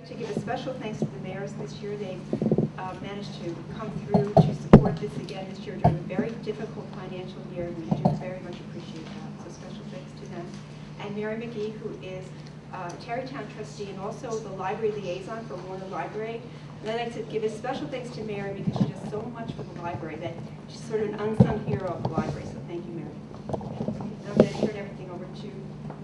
I'd like to give a special thanks to the mayors this year. They managed to come through to support this again this year during a very difficult financial year, and we do very much appreciate that. So special thanks to them. And Mary McGee, who is Tarrytown trustee and also the library liaison for Warner Library. And I'd like to give a special thanks to Mary because she does so much for the library that she's sort of an unsung hero of the library. So thank you, Mary. Now I'm going to turn everything over to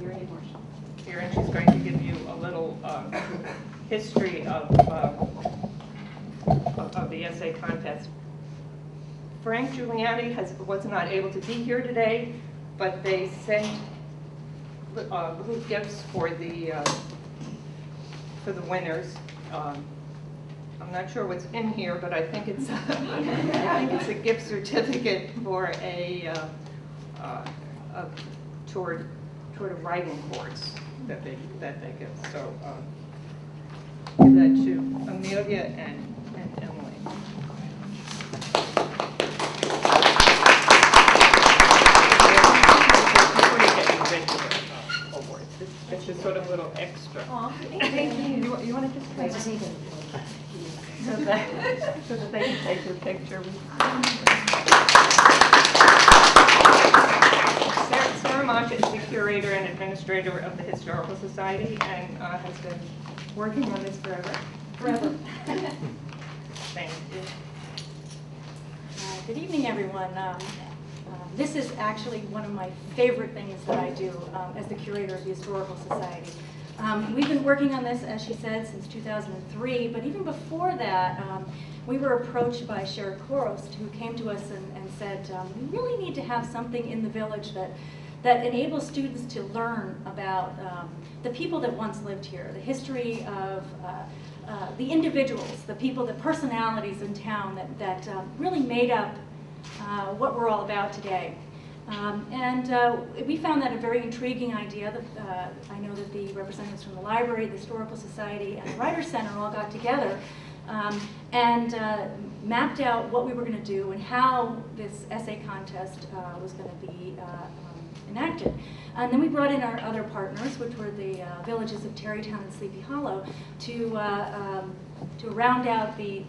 Mary and Marcia. Here, and she's going to give you a little history of the essay contest. Frank Giuliani was not able to be here today, but they sent little gifts for the winners. I'm not sure what's in here, but I think it's a gift certificate for toward a writing course that they give. So give that to Amelia and Emily. Before you get individual awards, it's just sort of a little extra. Thank you. You want to just take it? So that they can take your picture. Sara Mascia is the curator and administrator of the Historical Society and has been working on this forever. Thank you. Good evening, everyone. This is actually one of my favorite things that I do as the curator of the Historical Society. We've been working on this, as she said, since 2003, but even before that, we were approached by Sherry Korost, who came to us and said, we really need to have something in the village that enables students to learn about the people that once lived here, the history of the individuals, the people, the personalities in town that really made up what we're all about today. We found that a very intriguing idea. I know that the representatives from the library, the Historical Society, and the Writers' Center all got together and mapped out what we were going to do and how this essay contest was going to be enacted. And then we brought in our other partners, which were the Villages of Tarrytown and Sleepy Hollow, to round out the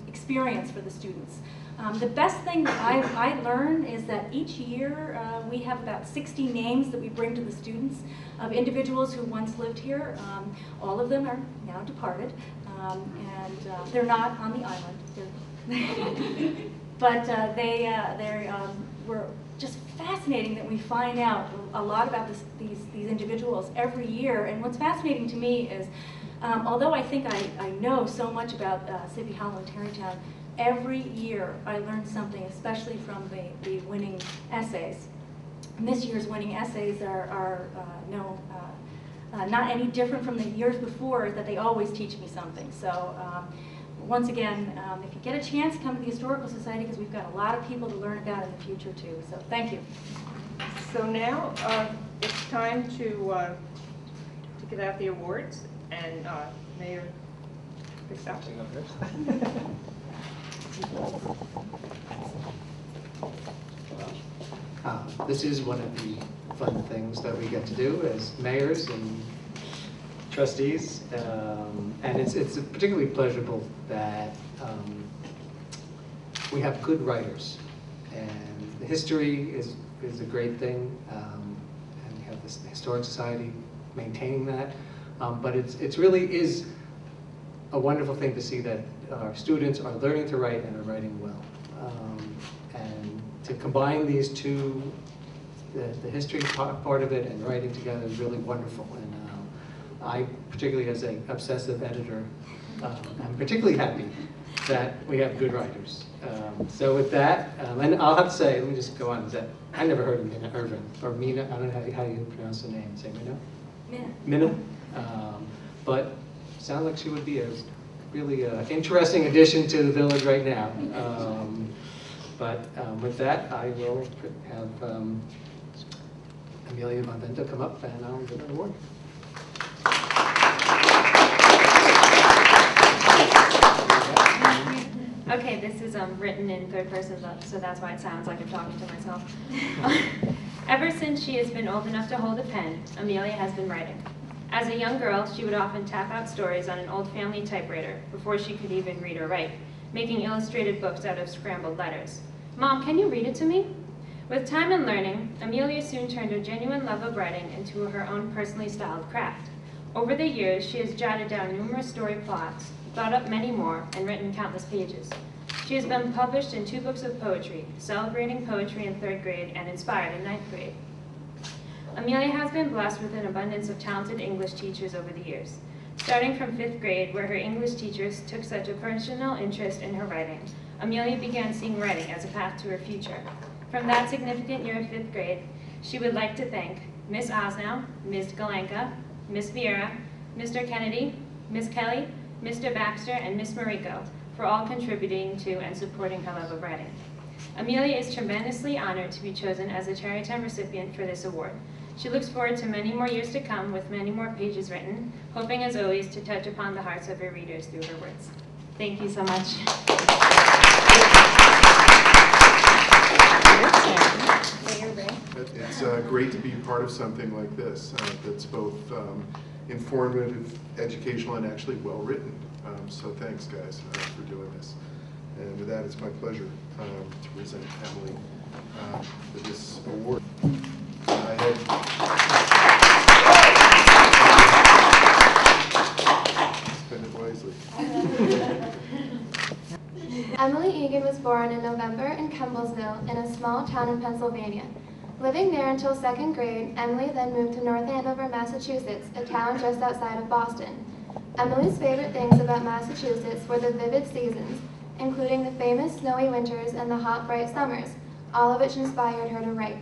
experience for the students. The best thing that I learned is that each year we have about 60 names that we bring to the students of individuals who once lived here. All of them are now departed, and they're not on the island. But they were just fascinating that we find out a lot about these individuals every year. And what's fascinating to me is, although I think I know so much about Sleepy Hollow and Tarrytown, every year I learned something, especially from the winning essays. And this year's winning essays are not any different from the years before, that they always teach me something. So once again, if you get a chance, come to the Historical Society, because we've got a lot of people to learn about in the future too. So thank you. So now it's time to give out the awards, and Mayor Fixell. This is one of the fun things that we get to do as mayors and trustees, and it's particularly pleasurable that we have good writers, and the history is a great thing, and we have this Historic Society maintaining that, but it really is a wonderful thing to see that our students are learning to write and are writing well. And to combine these two, the history part of it and writing together, is really wonderful. And I, particularly as an obsessive editor, I'm particularly happy that we have good writers. So with that, and I'll have to say, let me just go on, is that I never heard of Mina Irving, or Mina, I don't know how you pronounce the name. Say Mina? Mina. Mina. But sounds like she would be a really interesting addition to the village right now. But with that, I will have Amelia Bonvento come up, and I'll give her the award. Okay, this is written in third person, so that's why it sounds like I'm talking to myself. Ever since she has been old enough to hold a pen, Amelia has been writing. As a young girl, she would often tap out stories on an old family typewriter before she could even read or write, making illustrated books out of scrambled letters. "Mom, can you read it to me?" With time and learning, Amelia soon turned her genuine love of writing into her own personally styled craft. Over the years, she has jotted down numerous story plots, thought up many more, and written countless pages. She has been published in 2 books of poetry, Celebrating Poetry in 3rd grade and Inspired in 9th grade. Amelia has been blessed with an abundance of talented English teachers over the years. Starting from 5th grade, where her English teachers took such a personal interest in her writing, Amelia began seeing writing as a path to her future. From that significant year of 5th grade, she would like to thank Miss Osnow, Ms. Galenka, Miss Vieira, Mr. Kennedy, Miss Kelly, Mr. Baxter, and Miss Moricco for all contributing to and supporting her love of writing. Amelia is tremendously honored to be chosen as a Tarrytown recipient for this award. She looks forward to many more years to come with many more pages written, hoping as always to touch upon the hearts of her readers through her words. Thank you so much. It's great to be part of something like this that's both informative, educational, and actually well-written. So thanks, guys, for doing this. And with that, it's my pleasure to present Emily for this award. Spend it wisely. Emily Egan was born in November in Kemblesville in a small town in Pennsylvania. Living there until 2nd grade, Emily then moved to North Andover, Massachusetts, a town just outside of Boston. Emily's favorite things about Massachusetts were the vivid seasons, including the famous snowy winters and the hot, bright summers, all of which inspired her to write.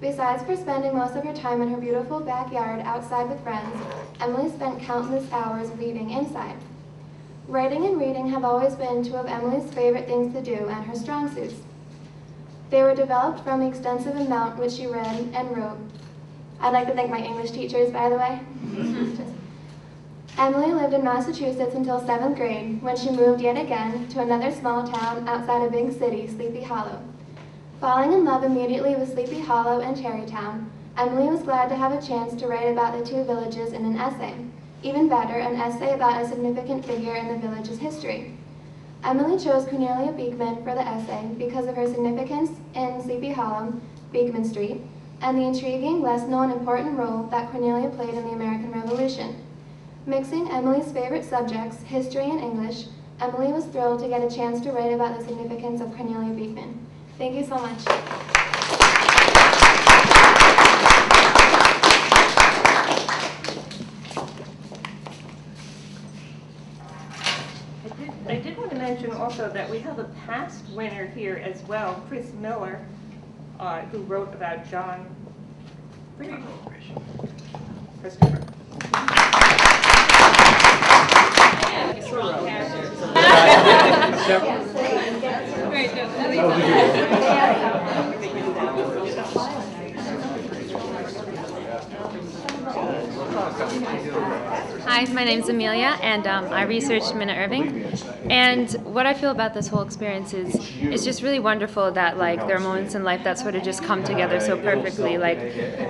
Besides for spending most of her time in her beautiful backyard outside with friends, Emily spent countless hours reading inside. Writing and reading have always been 2 of Emily's favorite things to do and her strong suits. They were developed from the extensive amount which she read and wrote. I'd like to thank my English teachers, by the way. Emily lived in Massachusetts until 7th grade, when she moved yet again to another small town outside a big city, Sleepy Hollow. Falling in love immediately with Sleepy Hollow and Tarrytown, Emily was glad to have a chance to write about the 2 villages in an essay. Even better, an essay about a significant figure in the village's history. Emily chose Conrelia Beekman for the essay because of her significance in Sleepy Hollow, Beekman Street, and the intriguing, less-known important role that Conrelia played in the American Revolution. Mixing Emily's favorite subjects, history and English, Emily was thrilled to get a chance to write about the significance of Conrelia Beekman. Thank you so much. I did want to mention also that we have a past winner here as well, Chris Miller, who wrote about John Christopher. Hi, my name's Amelia, and I researched Mina Irving. And what I feel about this whole experience is it's just really wonderful that there are moments in life that sort of just come together so perfectly.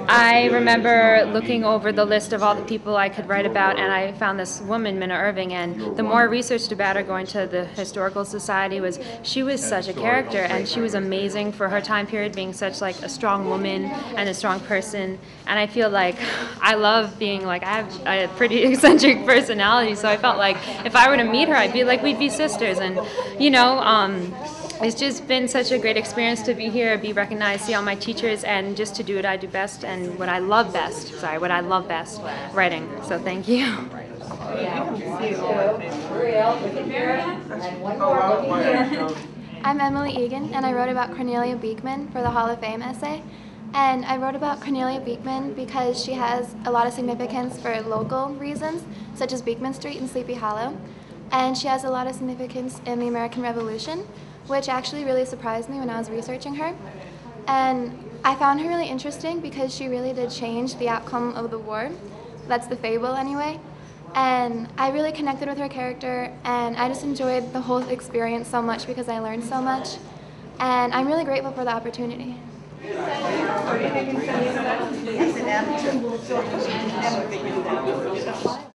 I remember looking over the list of all the people I could write about, and I found this woman, Mina Irving, and the more I researched about her going to the Historical Society she was such a character, and she was amazing for her time period, being such a strong woman and a strong person. And I feel I love being I have a pretty eccentric personality, so I felt if I were to meet her, I'd be we'd be sisters. And it's just been such a great experience to be here, be recognized, see all my teachers, and just to do what I do best and what I love best. What I love best, writing. So thank you. I'm Emily Egan, and I wrote about Conrelia Beekman for the Hall of Fame essay. And I wrote about Conrelia Beekman because she has a lot of significance for local reasons, such as Beekman Street and Sleepy Hollow. And she has a lot of significance in the American Revolution, which actually really surprised me when I was researching her. And I found her really interesting because she really did change the outcome of the war. That's the fable anyway. And I really connected with her character, and I just enjoyed the whole experience so much because I learned so much. And I'm really grateful for the opportunity. What do you think? Yes, an amateur. Never figured it out.